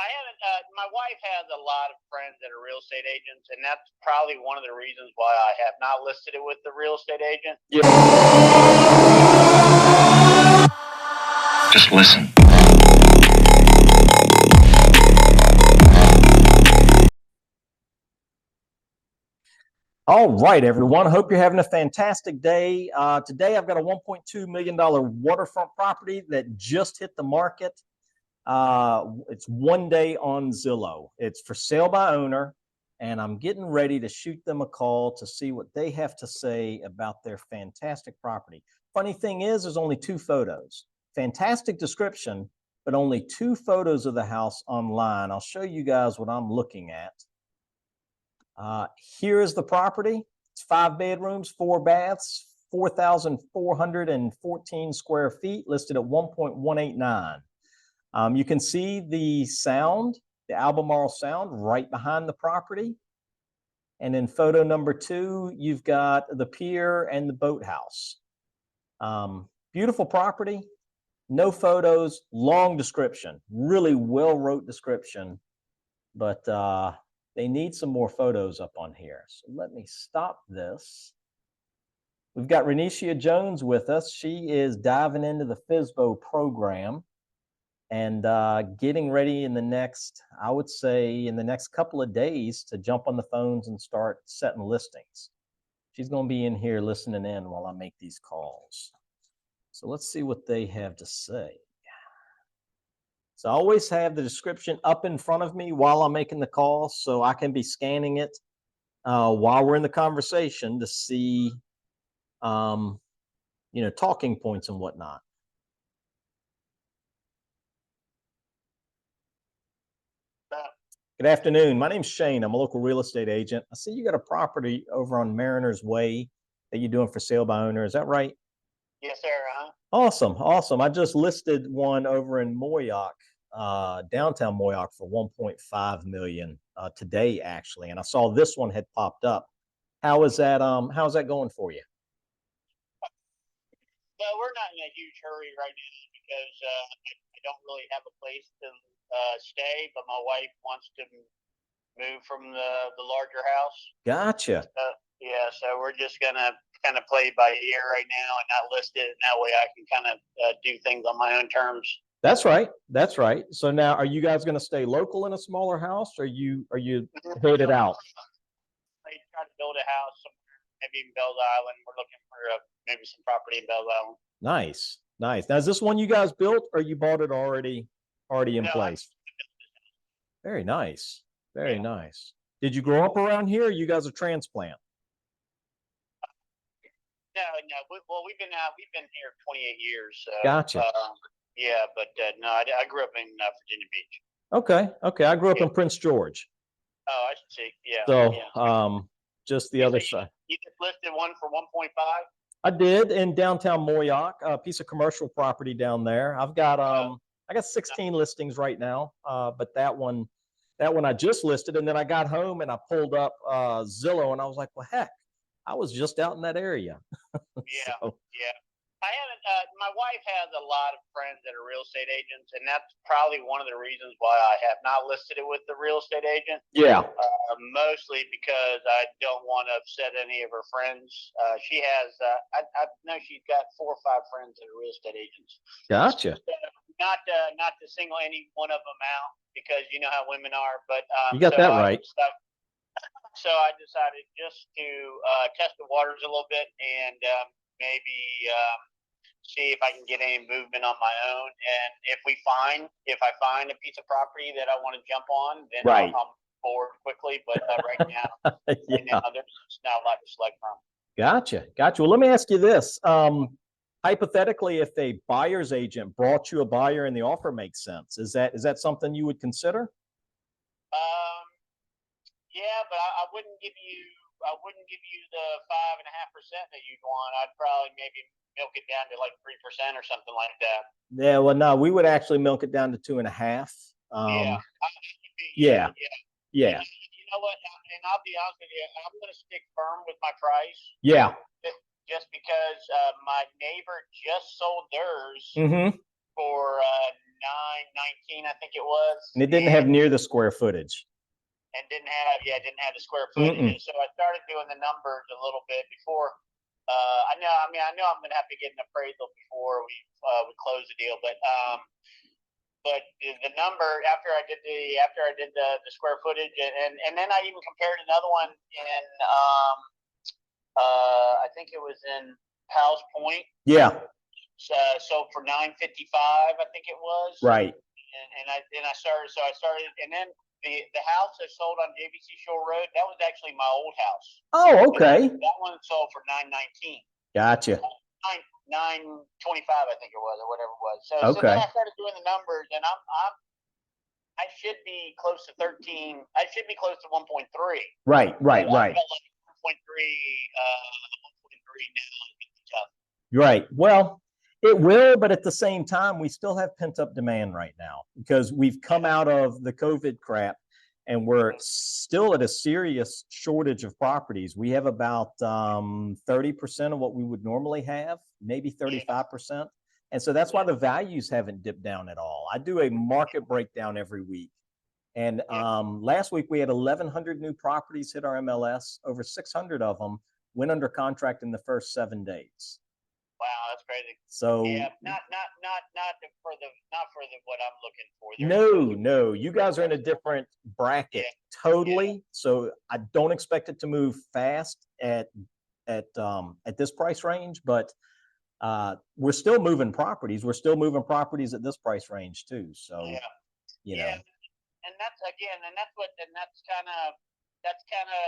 I haven't. My wife has a lot of friends that are real estate agents, and that's probably one of the reasons why I have not listed it with the real estate agent. Yeah. Just listen. All right, everyone. Hope you're having a fantastic day. Today, I've got a $1.2 million waterfront property that just hit the market. It's one day on Zillow. It's for sale by owner, and I'm getting ready to shoot them a call to see what they have to say about their fantastic property. Funny thing is, there's only 2 photos. Fantastic description, but only 2 photos of the house online. I'll show you guys what I'm looking at. Here is the property. It's 5 bedrooms, 4 baths, 4,414 square feet, listed at 1.189. You can see the sound, the Albemarle Sound, right behind the property. And in photo number 2, you've got the pier and the boathouse. Beautiful property, no photos, long description, really well-wrote description, but they need some more photos up on here. So let me stop this. We've got Renisha Jones with us. She is diving into the FSBO program and getting ready in the next, I would say, in the next couple of days to jump on the phones and start setting listings. She's going to be in here listening in while I make these calls. So let's see what they have to say. So I always have the description up in front of me while I'm making the call, so I can be scanning it while we're in the conversation to see, talking points and whatnot. Good afternoon. My name's Shane. I'm a local real estate agent. I see you got a property over on Mariners Way that you're doing for sale by owner. Is that right? Yes, sir. Awesome. Awesome. I just listed one over in Moyock, downtown Moyock, for 1.5 million today, actually. And I saw this one had popped up. How's that going for you? Well, we're not in a huge hurry right now because I don't really have a place to stay, but my wife wants to move from the larger house. Gotcha. Yeah, so we're just gonna kind of play by ear right now and not list it. And that way I can kind of do things on my own terms. That's right. That's right. So now, are you guys going to stay local in a smaller house, or are you headed out? They try to build a house somewhere, maybe in Bells Island. We're looking for maybe some property in Bells Island. Nice, nice. Now, is this one you guys built, or you bought it already in place? Very nice. Very nice. Did you grow up around here, or you guys a transplant? No. Well, we've been here 28 years. So, gotcha. Yeah, but no, I grew up in Virginia Beach. Okay. I grew up in Prince George. Oh, I see. Yeah. So, yeah. Just the other side. You just listed one for 1.5. I did in downtown Moyock, a piece of commercial property down there. I got 16 listings right now, but that one I just listed, and then I got home and I pulled up Zillow, and I was like, well, heck, I was just out in that area. Yeah. I haven't. My wife has a lot of friends that are real estate agents, and that's probably one of the reasons why I have not listed it with the real estate agent. Yeah. Mostly because I don't want to upset any of her friends. She has. I know she's got 4 or 5 friends that are real estate agents. Gotcha. Not to single any one of them out, because you know how women are. But you got that right. So I decided just to test the waters a little bit and maybe see if I can get any movement on my own. And if I find a piece of property that I want to jump on, then right. I'll forward quickly. But right now, there's not a lot to select from. Gotcha. Well, let me ask you this. Hypothetically, if a buyer's agent brought you a buyer and the offer makes sense, is that something you would consider? Yeah, but I wouldn't give you the 5.5% that you'd want. I'd probably maybe milk it down to like 3% or something like that. Yeah, well, no, we would actually milk it down to 2.5. Yeah. Yeah. You know what? And I'll be honest with you, I'm going to stick firm with my price. Yeah. Just because my neighbor just sold theirs Mm-hmm. for 919, I think it was. And it didn't have near the square footage. And didn't have the square footage. And so I started doing the numbers a little bit before. I know I'm going to have to get an appraisal before we close the deal, but the number after I did the square footage, and then I even compared another one in I think it was in House Point. Yeah. So for $955, I think it was. Right. And I started, and then the house that sold on JBC Shore Road, that was actually my old house. Oh, okay. That one sold for $919. Gotcha. $925, I think it was, or whatever it was. So Okay. then I started doing the numbers, and I should be close to 13. I should be close to 1.3. Right. I felt like 1.3 now is tough. Right. Well, it will, but at the same time, we still have pent up demand right now because we've come out of the COVID crap and we're still at a serious shortage of properties. We have about 30% of what we would normally have, maybe 35%. And so that's why the values haven't dipped down at all. I do a market breakdown every week. And last week we had 1,100 new properties hit our MLS. Over 600 of them went under contract in the first 7 days. Wow, that's crazy. So yeah, not for the what I'm looking for. No, you guys are in a different bracket totally. So I don't expect it to move fast at this price range, but we're still moving properties. We're still moving properties at this price range too. So you know. And that's kind of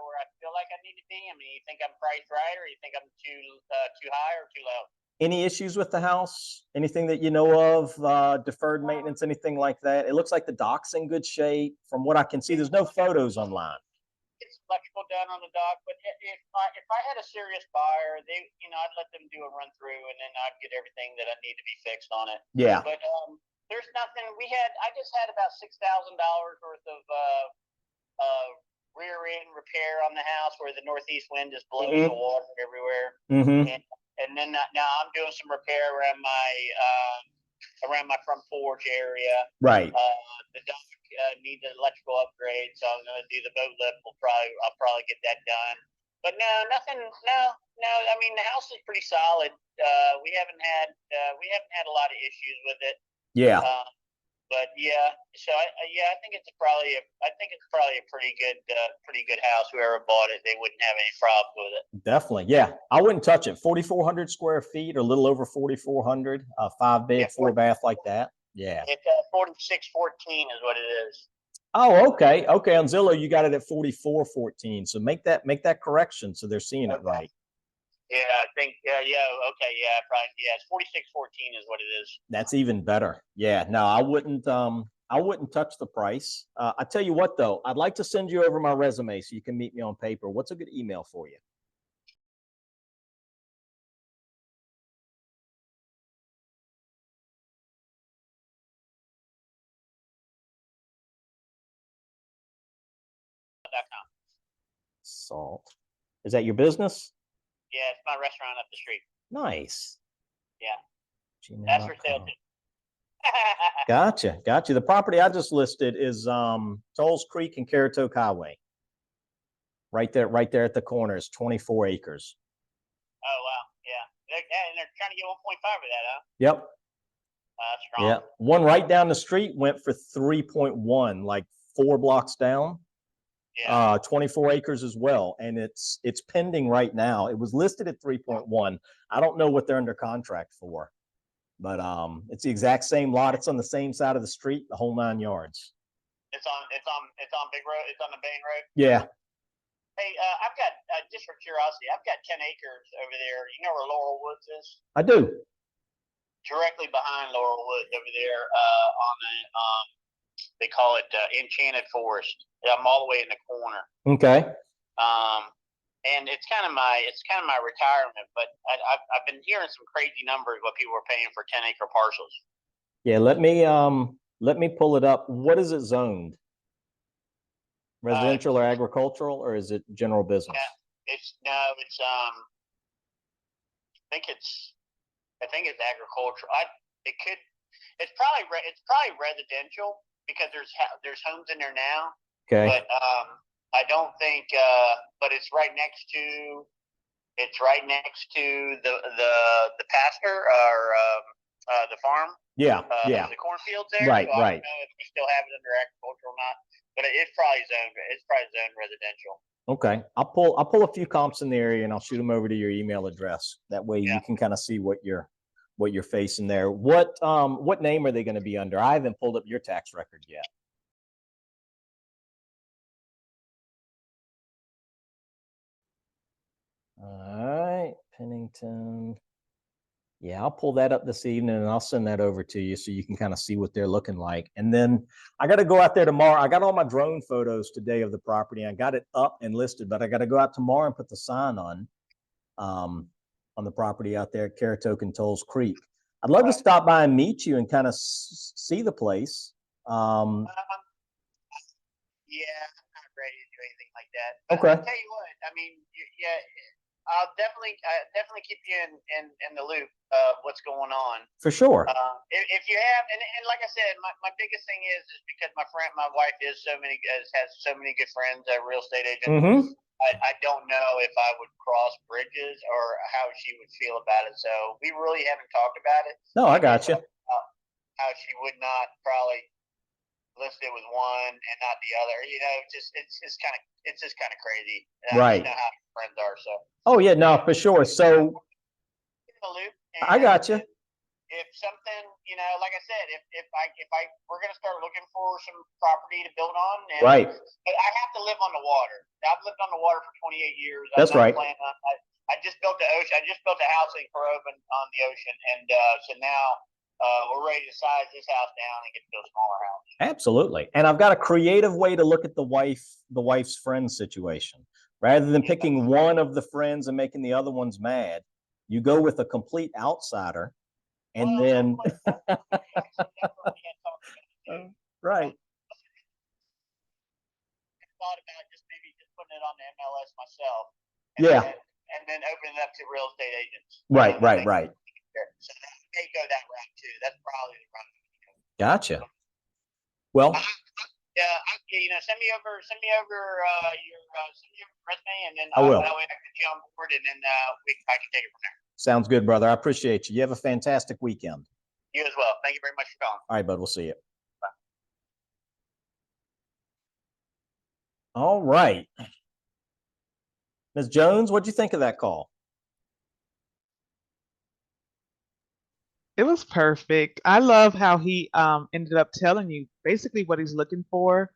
where I feel like I need to be. I mean, you think I'm priced right, or you think I'm too high or too low? Any issues with the house? Anything that you know of? Deferred maintenance, anything like that? It looks like the dock's in good shape. From what I can see, there's no photos online. It's electrical done on the dock, but if I had a serious buyer, I'd let them do a run through, and then I'd get everything that I need to be fixed on it. Yeah. But there's nothing. I just had about $6,000 worth of rear end repair on the house where the northeast wind just blows the water everywhere. And then now I'm doing some repair around my front porch area. Right. The dock needs an electrical upgrade, so I'm going to do the boat lift. I'll probably get that done. But no, nothing. No. I mean, the house is pretty solid. We haven't had a lot of issues with it. Yeah. But so I think it's probably a pretty good house. Whoever bought it, they wouldn't have any problem with it. Definitely, yeah. I wouldn't touch it. 4,400 square feet, or a little over 4,400. 5 bed, 4 bath, like that. Yeah. It's 4614 is what it is. Oh, okay. Okay, on Zillow you got it at 4414. So make that correction so they're seeing it right. Yeah, I think okay, probably it's 4614 is what it is. That's even better. Yeah, no, I wouldn't touch the price. I tell you what though, I'd like to send you over my resume so you can meet me on paper. What's a good email for you? Salt. Is that your business? Yeah, it's my restaurant up the street. Nice. Yeah. That's for sale too. Gotcha. The property I just listed is Tolls Creek and Caratoke Highway. Right there at the corner is 24 acres. Oh wow, yeah. And they're trying to get 1.5 for that, huh? Yep. Strong. Yeah. One right down the street went for 3.1, like 4 blocks down. Yeah. 24 acres as well, and it's pending right now. It was listed at 3.1. I don't know what they're under contract for, but it's the exact same lot. It's on the same side of the street, the whole 9 yards. It's on Big Road. It's on the main road. Yeah. Hey, I've got just for curiosity, I've got 10 acres over there. You know where Laurel Woods is? I do. Directly behind Laurel Woods over there, on the they call it Enchanted Forest. I'm all the way in the corner. Okay. And it's kind of my retirement, but I've been hearing some crazy numbers what people are paying for 10-acre parcels. Yeah, let me pull it up. What is it zoned? Residential or agricultural, or is it general business? Yeah, I think it's agricultural. It's probably residential because there's homes in there now. Okay. But I don't think. But it's right next to. It's right next to the pasture or the farm. Yeah. The cornfields there. Right. So Right. I don't know if we still have it under agriculture or not. But it's probably zoned. It's probably zoned residential. Okay. I'll pull a few comps in the area and I'll shoot them over to your email address. That way you can kind of see what you're facing there. What name are they going to be under? I haven't pulled up your tax record yet. All right, Pennington. Yeah, I'll pull that up this evening and I'll send that over to you so you can kind of see what they're looking like. And then I got to go out there tomorrow. I got all my drone photos today of the property. I got it up and listed, but I got to go out tomorrow and put the sign on the property out there at Caratoke and Tolls Creek. I'd love to stop by and meet you and kind of see the place. Yeah, I'm not ready to do anything like that. But Okay. I'll tell you what. I mean, yeah, I'll definitely keep you in the loop of what's going on. For sure. If you have, and like I said, my biggest thing is because my wife has so many good friends that are real estate agents. Mm-hmm. I don't know if I would cross bridges or how she would feel about it. So we really haven't talked about it. No, I got you. How she would not probably list it with one and not the other. You know, it's just kind of crazy. Right. You know how friends are. So. Oh yeah, no, for sure. So In the loop. I got you. If something, you know, like I said, if we're gonna start looking for some property to build on. And, Right. But I have to live on the water. I've lived on the water for 28 years. That's right. I just built the ocean. I just built a house in Corovan on the ocean, and so now we're ready to size this house down and get to a smaller house. Absolutely. And I've got a creative way to look at the wife's friend situation. Rather than picking one of the friends and making the other ones mad, you go with a complete outsider. And then, right. I thought about just putting it on the MLS myself. And then opening it up to real estate agents. Right. So that may go that route too. That's probably the route. Gotcha. Well, send me over your resume, and then I will. That way I can get you on board, and then I can take it from there. Sounds good, brother. I appreciate you. You have a fantastic weekend. You as well. Thank you very much for calling. All right, bud. We'll see you. Bye. All right. Ms. Jones, what'd you think of that call? It was perfect. I love how he ended up telling you basically what he's looking for.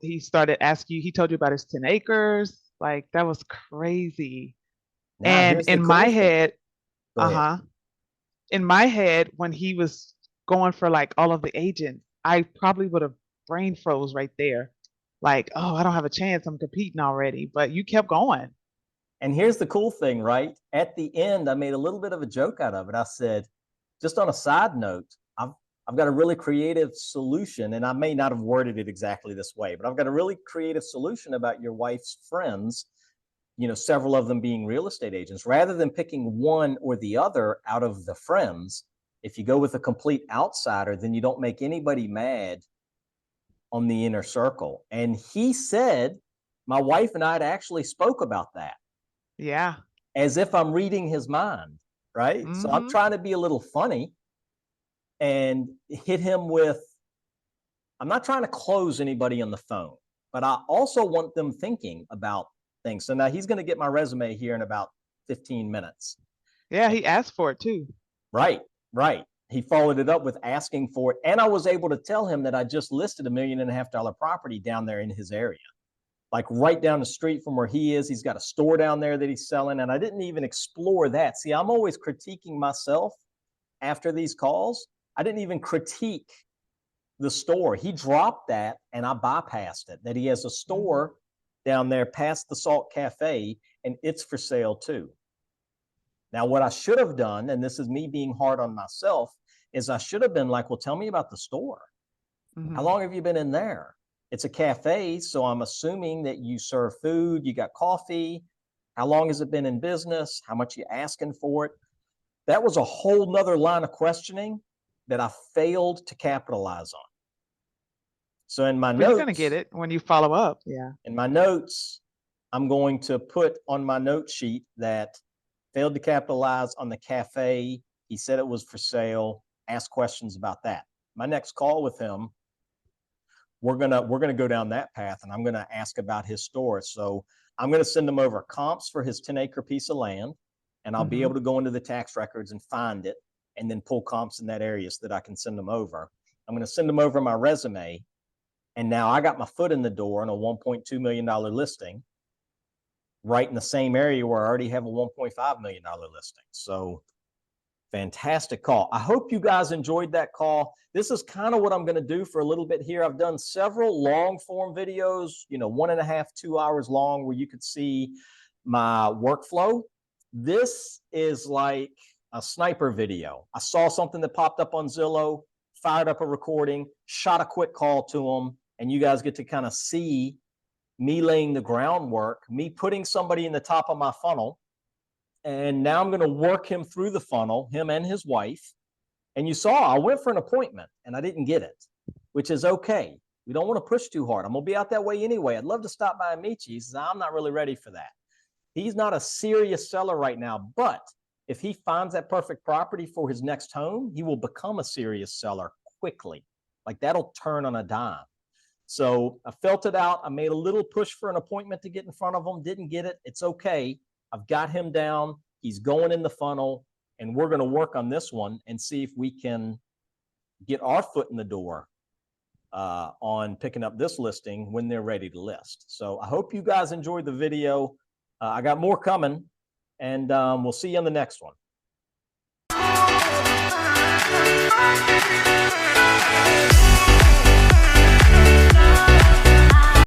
He started asking you, he told you about his 10 acres. Like, that was crazy. Now, And here's the in cool my thing. head, Go ahead. in my head, when he was going for like all of the agents, I probably would have brain froze right there. Like, oh, I don't have a chance. I'm competing already. But you kept going. And here's the cool thing, right? At the end, I made a little bit of a joke out of it. I said, just on a side note, I've got a really creative solution, and I may not have worded it exactly this way, but I've got a really creative solution about your wife's friends, you know, several of them being real estate agents. Rather than picking one or the other out of the friends, if you go with a complete outsider, then you don't make anybody mad on the inner circle. And he said, my wife and I had actually spoke about that. Yeah. As if I'm reading his mind, right? Mm-hmm. So I'm trying to be a little funny and hit him with, I'm not trying to close anybody on the phone, but I also want them thinking about things. So now he's going to get my resume here in about 15 minutes. Yeah, he asked for it too. Right. He followed it up with asking for it. And I was able to tell him that I just listed $1.5 million property down there in his area. Like right down the street from where he is. He's got a store down there that he's selling. And I didn't even explore that. See, I'm always critiquing myself after these calls. I didn't even critique the store. He dropped that and I bypassed it, that he has a store down there past the Salt Cafe and it's for sale too. Now, what I should have done, and this is me being hard on myself, is I should have been like, well, tell me about the store. How long have you been in there? It's a cafe, so I'm assuming that you serve food, you got coffee. How long has it been in business? How much are you asking for it? That was a whole nother line of questioning that I failed to capitalize on. So in my But notes, you're gonna get it when you follow up. Yeah. in my notes, I'm going to put on my note sheet that failed to capitalize on the cafe. He said it was for sale. Ask questions about that. My next call with him, we're gonna go down that path, and I'm gonna ask about his store. So I'm gonna send him over comps for his 10-acre piece of land, and I'll be able to go into the tax records and find it, and then pull comps in that area so that I can send them over. I'm gonna send them over my resume, and now I got my foot in the door on a $1.2 million listing, right in the same area where I already have a $1.5 million listing. So fantastic call. I hope you guys enjoyed that call. This is kind of what I'm going to do for a little bit here. I've done several long form videos, 1.5, 2 hours long, where you could see my workflow. This is like a sniper video. I saw something that popped up on Zillow, fired up a recording, shot a quick call to them, and you guys get to kind of see me laying the groundwork, me putting somebody in the top of my funnel. And now I'm going to work him through the funnel, him and his wife. And you saw I went for an appointment and I didn't get it, which is okay. We don't want to push too hard. I'm going to be out that way anyway. I'd love to stop by and meet you. He says, I'm not really ready for that. He's not a serious seller right now, but if he finds that perfect property for his next home, he will become a serious seller quickly. Like, that'll turn on a dime. So I felt it out. I made a little push for an appointment to get in front of him. Didn't get it. It's okay. I've got him down. He's going in the funnel, and we're going to work on this one and see if we can get our foot in the door on picking up this listing when they're ready to list. So I hope you guys enjoyed the video. I got more coming, and we'll see you on the next one.